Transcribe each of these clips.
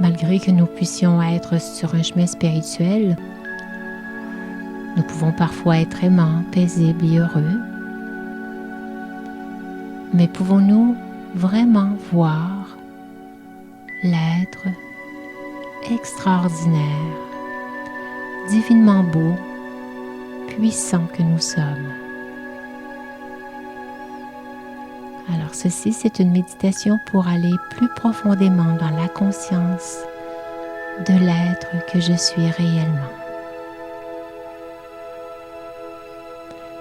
Malgré que nous puissions être sur un chemin spirituel, nous pouvons parfois être aimants, paisibles et heureux. Mais pouvons-nous vraiment voir l'être extraordinaire, divinement beau, puissant que nous sommes? Alors ceci, c'est une méditation pour aller plus profondément dans la conscience de l'être que je suis réellement.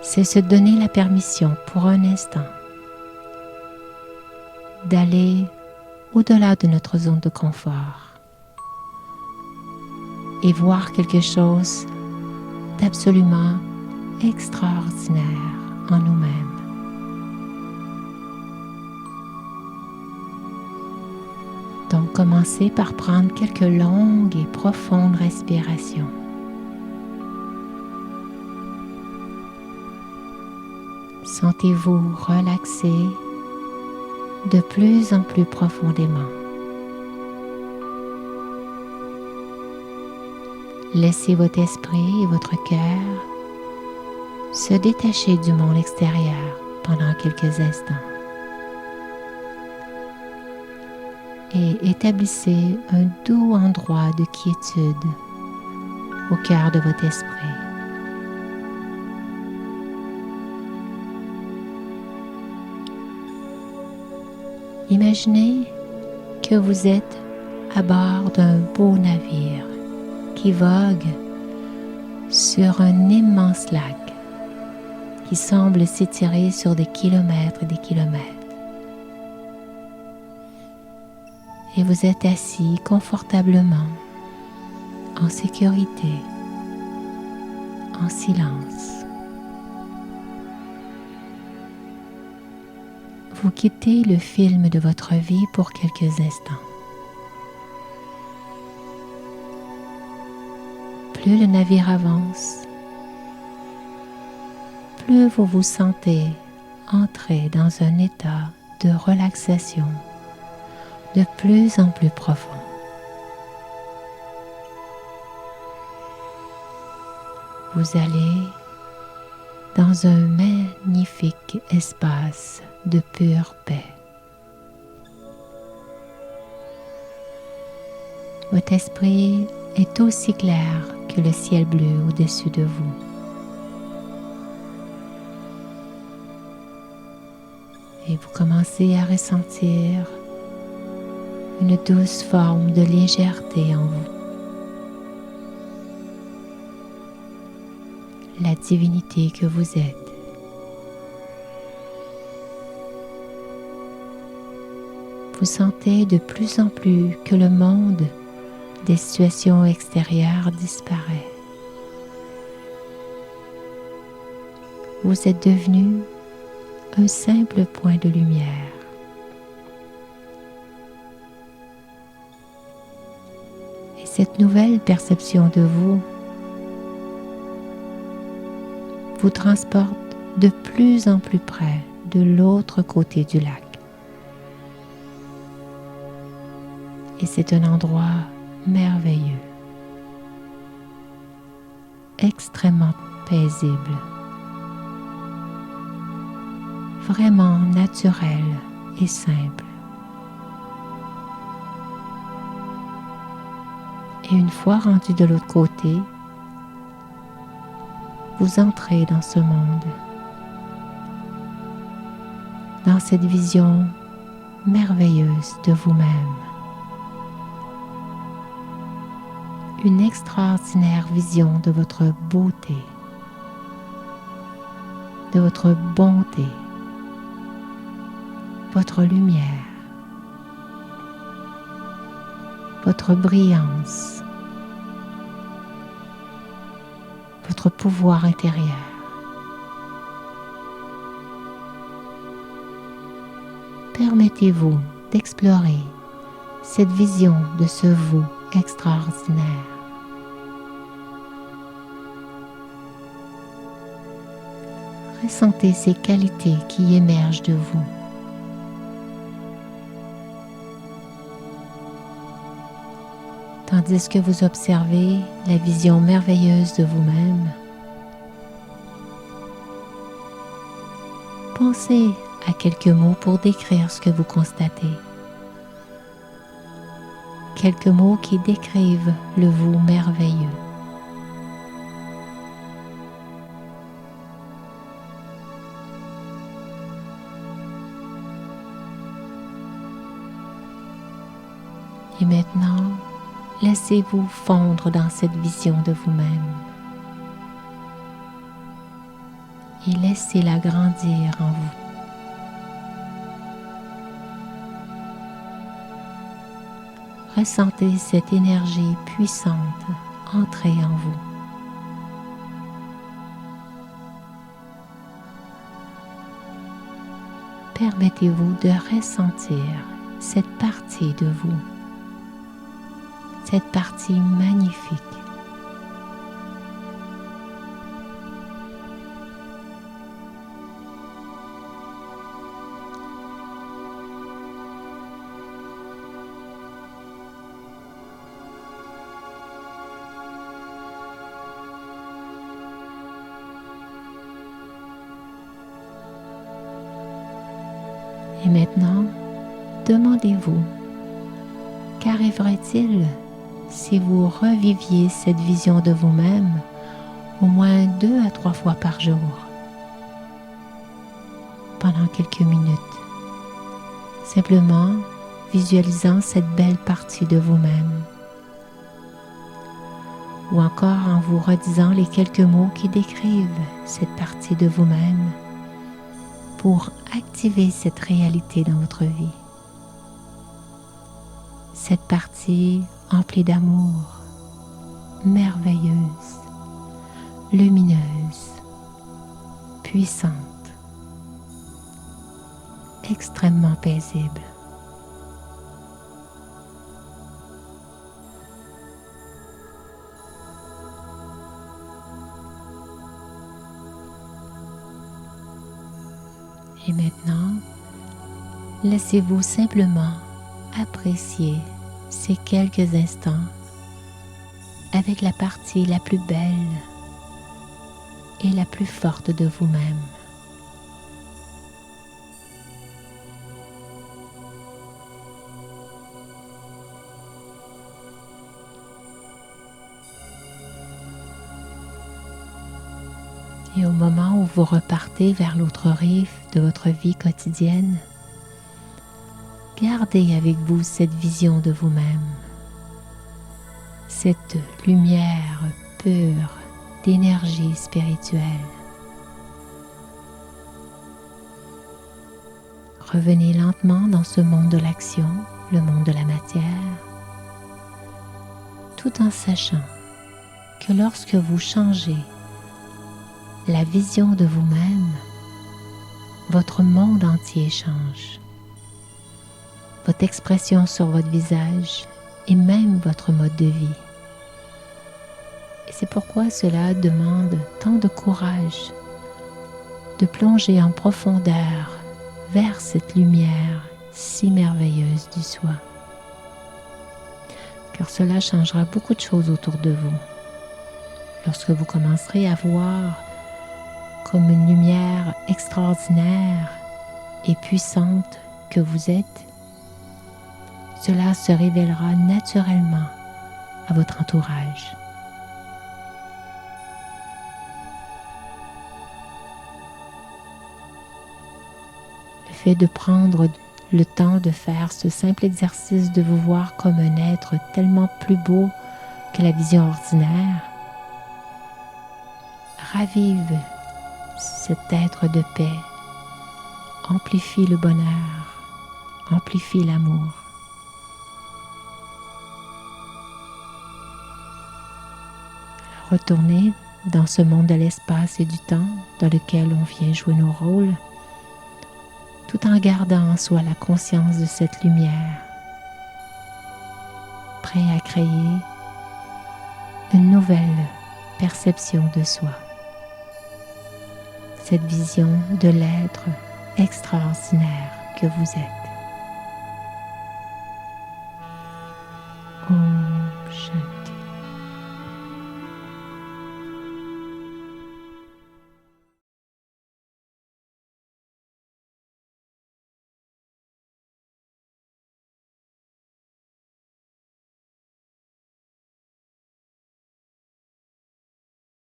C'est se donner la permission pour un instant d'aller au-delà de notre zone de confort et voir quelque chose d'absolument extraordinaire en nous-mêmes. Donc, commencez par prendre quelques longues et profondes respirations. Sentez-vous relaxé de plus en plus profondément. Laissez votre esprit et votre cœur se détacher du monde extérieur pendant quelques instants. Et établissez un doux endroit de quiétude au cœur de votre esprit. Imaginez que vous êtes à bord d'un beau navire qui vogue sur un immense lac qui semble s'étirer sur des kilomètres et des kilomètres. Et vous êtes assis confortablement, en sécurité, en silence. Vous quittez le film de votre vie pour quelques instants. Plus le navire avance, plus vous vous sentez entrer dans un état de relaxation de plus en plus profond. Vous allez dans un magnifique espace de pure paix. Votre esprit est aussi clair que le ciel bleu au-dessus de vous. Et vous commencez à ressentir une douce forme de légèreté en vous. La divinité que vous êtes. Vous sentez de plus en plus que le monde des situations extérieures disparaît. Vous êtes devenu un simple point de lumière. Et cette nouvelle perception de vous vous transporte de plus en plus près de l'autre côté du lac. Et c'est un endroit merveilleux, extrêmement paisible, vraiment naturel et simple. Et une fois rendu de l'autre côté, vous entrez dans ce monde, dans cette vision merveilleuse de vous-même. Une extraordinaire vision de votre beauté, de votre bonté, votre lumière, votre brillance, votre pouvoir intérieur. Permettez-vous d'explorer cette vision de ce vous extraordinaire. Ressentez ces qualités qui émergent de vous. tandis que vous observez la vision merveilleuse de vous-même. Pensez à quelques mots pour décrire ce que vous constatez. Quelques mots qui décrivent le vous merveilleux. Et maintenant, laissez-vous fondre dans cette vision de vous-même et laissez-la grandir en vous. Ressentez cette énergie puissante entrer en vous. Permettez-vous de ressentir cette partie de vous, cette partie magnifique. Et maintenant, demandez-vous, qu'arriverait-il si vous reviviez cette vision de vous-même au moins 2 à 3 fois par jour, pendant quelques minutes, simplement visualisant cette belle partie de vous-même, ou encore en vous redisant les quelques mots qui décrivent cette partie de vous-même pour activer cette réalité dans votre vie. Cette partie emplie d'amour, merveilleuse, lumineuse, puissante, extrêmement paisible. Et maintenant, laissez-vous simplement apprécier ces quelques instants avec la partie la plus belle et la plus forte de vous-même. Et au moment où vous repartez vers l'autre rive de votre vie quotidienne, gardez avec vous cette vision de vous-même, cette lumière pure d'énergie spirituelle. Revenez lentement dans ce monde de l'action, le monde de la matière, tout en sachant que lorsque vous changez la vision de vous-même, votre monde entier change. Votre expression sur votre visage et même votre mode de vie. Et c'est pourquoi cela demande tant de courage de plonger en profondeur vers cette lumière si merveilleuse du soi. Car cela changera beaucoup de choses autour de vous. Lorsque vous commencerez à voir comme une lumière extraordinaire et puissante que vous êtes, cela se révélera naturellement à votre entourage. Le fait de prendre le temps de faire ce simple exercice de vous voir comme un être tellement plus beau que la vision ordinaire ravive cet être de paix, amplifie le bonheur, amplifie l'amour. Retournez dans ce monde de l'espace et du temps dans lequel on vient jouer nos rôles, tout en gardant en soi la conscience de cette lumière, prêt à créer une nouvelle perception de soi. Cette vision de l'être extraordinaire que vous êtes.